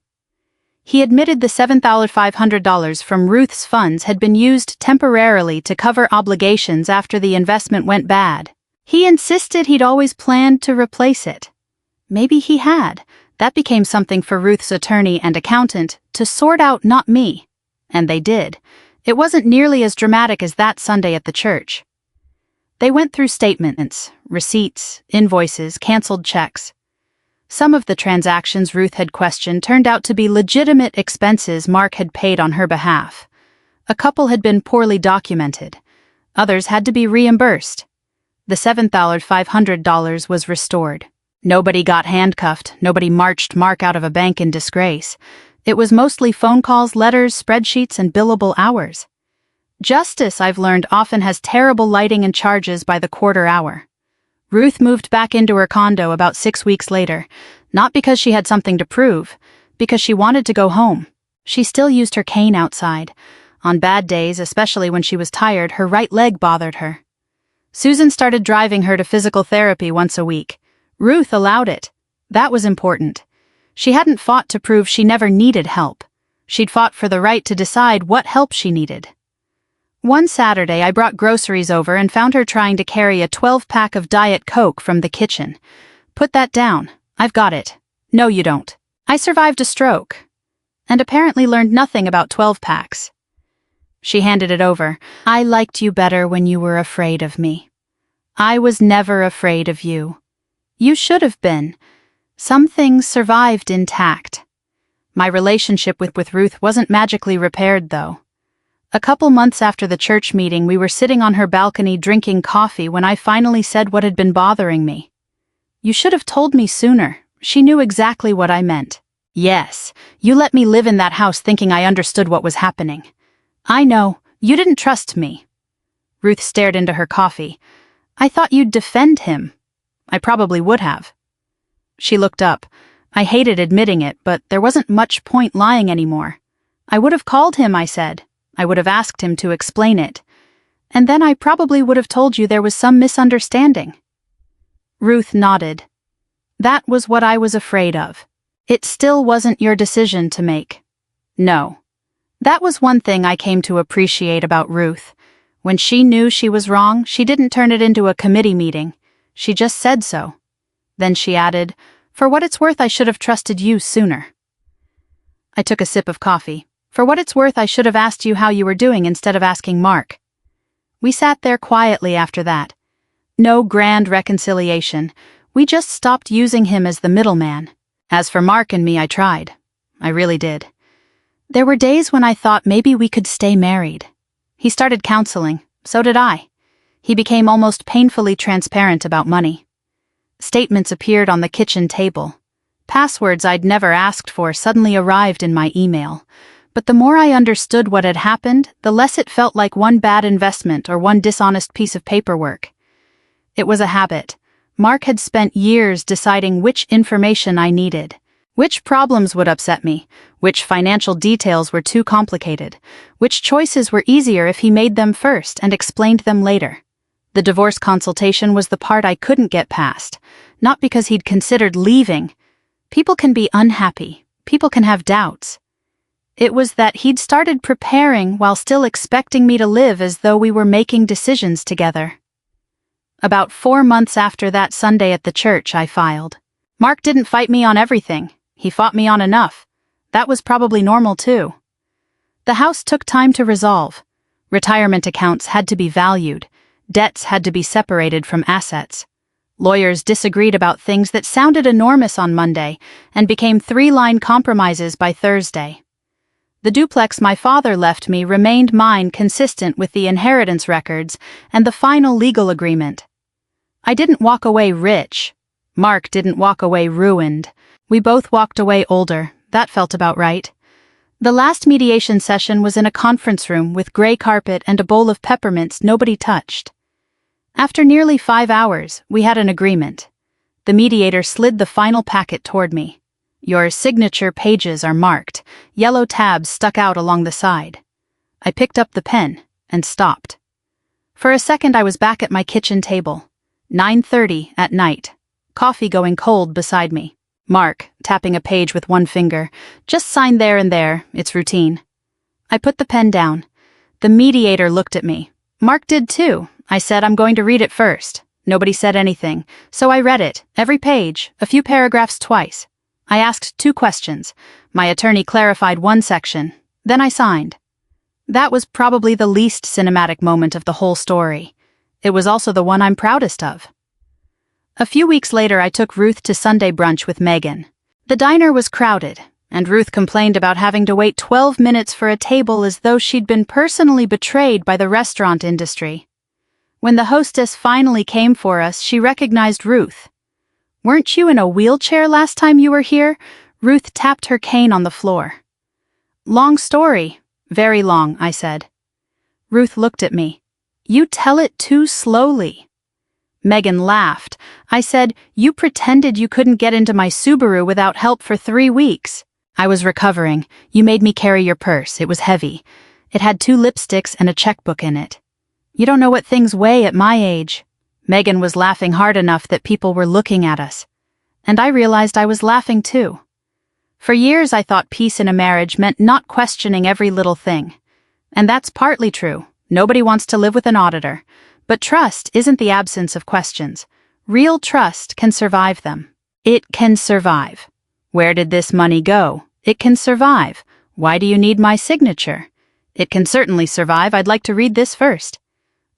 He admitted the $7,500 from Ruth's funds had been used temporarily to cover obligations after the investment went bad. He insisted he'd always planned to replace it. Maybe he had. That became something for Ruth's attorney and accountant to sort out, not me. And they did. It wasn't nearly as dramatic as that Sunday at the church. They went through statements, receipts, invoices, canceled checks. Some of the transactions Ruth had questioned turned out to be legitimate expenses Mark had paid on her behalf. A couple had been poorly documented. Others had to be reimbursed. The $7,500 was restored. Nobody got handcuffed, nobody marched Mark out of a bank in disgrace. It was mostly phone calls, letters, spreadsheets, and billable hours. Justice, I've learned, often has terrible lighting and charges by the quarter hour. Ruth moved back into her condo about 6 weeks later, not because she had something to prove, because she wanted to go home. She still used her cane outside. On bad days, especially when she was tired, her right leg bothered her. Susan started driving her to physical therapy once a week. Ruth allowed it. That was important. She hadn't fought to prove she never needed help. She'd fought for the right to decide what help she needed. One Saturday, I brought groceries over and found her trying to carry a 12-pack of Diet Coke from the kitchen. "Put that down. I've got it." "No, you don't." I survived a stroke. And apparently learned nothing about 12-packs. She handed it over. "I liked you better when you were afraid of me. I was never afraid of you. You should have been. Some things survived intact." My relationship with Ruth wasn't magically repaired, though. A couple months after the church meeting, we were sitting on her balcony drinking coffee when I finally said what had been bothering me. "You should have told me sooner." She knew exactly what I meant. "Yes, you let me live in that house thinking I understood what was happening." "I know. You didn't trust me." Ruth stared into her coffee. "I thought you'd defend him." "I probably would have." She looked up. I hated admitting it, but there wasn't much point lying anymore. "I would have called him," I said. "I would have asked him to explain it. And then I probably would have told you there was some misunderstanding." Ruth nodded. "That was what I was afraid of. It still wasn't your decision to make." "No." That was one thing I came to appreciate about Ruth. When she knew she was wrong, she didn't turn it into a committee meeting. She just said so. Then she added, "For what it's worth, I should have trusted you sooner." I took a sip of coffee. "For what it's worth, I should have asked you how you were doing instead of asking Mark." We sat there quietly after that. No grand reconciliation. We just stopped using him as the middleman. As for Mark and me, I tried. I really did. There were days when I thought maybe we could stay married. He started counseling. So did I. He became almost painfully transparent about money. Statements appeared on the kitchen table. Passwords I'd never asked for suddenly arrived in my email. But the more I understood what had happened, the less it felt like one bad investment or one dishonest piece of paperwork. It was a habit. Mark had spent years deciding which information I needed, which problems would upset me, which financial details were too complicated, which choices were easier if he made them first and explained them later. The divorce consultation was the part I couldn't get past, not because he'd considered leaving. People can be unhappy. People can have doubts. It was that he'd started preparing while still expecting me to live as though we were making decisions together. About 4 months after that Sunday at the church, I filed. Mark didn't fight me on everything. He fought me on enough. That was probably normal too. The house took time to resolve. Retirement accounts had to be valued. Debts had to be separated from assets. Lawyers disagreed about things that sounded enormous on Monday and became 3-line compromises by Thursday. The duplex my father left me remained mine, consistent with the inheritance records and the final legal agreement. I didn't walk away rich. Mark didn't walk away ruined. We both walked away older. That felt about right. The last mediation session was in a conference room with gray carpet and a bowl of peppermints nobody touched. After nearly 5 hours, we had an agreement. The mediator slid the final packet toward me. Your signature pages are marked. Yellow tabs stuck out along the side. I picked up the pen and stopped. For a second I was back at my kitchen table. 9:30 at night. Coffee going cold beside me. Mark, tapping a page with one finger. Just sign there and there, it's routine. I put the pen down. The mediator looked at me. Mark did too. I said I'm going to read it first. Nobody said anything, so I read it, every page, a few paragraphs twice. I asked 2 questions. My attorney clarified one section. Then I signed. That was probably the least cinematic moment of the whole story. It was also the one I'm proudest of. A few weeks later, I took Ruth to Sunday brunch with Megan. The diner was crowded, and Ruth complained about having to wait 12 minutes for a table as though she'd been personally betrayed by the restaurant industry. When the hostess finally came for us, she recognized Ruth. "Weren't you in a wheelchair last time you were here?" Ruth tapped her cane on the floor. "Long story." "Very long," I said. Ruth looked at me. "You tell it too slowly." Megan laughed. I said, "You pretended you couldn't get into my Subaru without help for 3 weeks. I was recovering. You made me carry your purse. It was heavy. It had 2 lipsticks and a checkbook in it. You don't know what things weigh at my age." Megan was laughing hard enough that people were looking at us. And I realized I was laughing too. For years I thought peace in a marriage meant not questioning every little thing. And that's partly true. Nobody wants to live with an auditor. But trust isn't the absence of questions. Real trust can survive them. It can survive. Where did this money go? It can survive. Why do you need my signature? It can certainly survive. I'd like to read this first.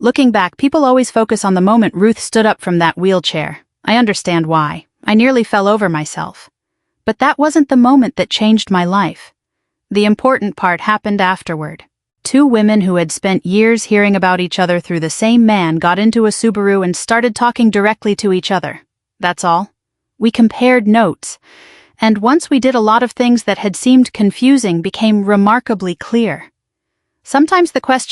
Looking back, people always focus on the moment Ruth stood up from that wheelchair. I understand why. I nearly fell over myself. But that wasn't the moment that changed my life. The important part happened afterward. 2 women who had spent years hearing about each other through the same man got into a Subaru and started talking directly to each other. That's all. We compared notes. And once we did, a lot of things that had seemed confusing became remarkably clear. Sometimes the question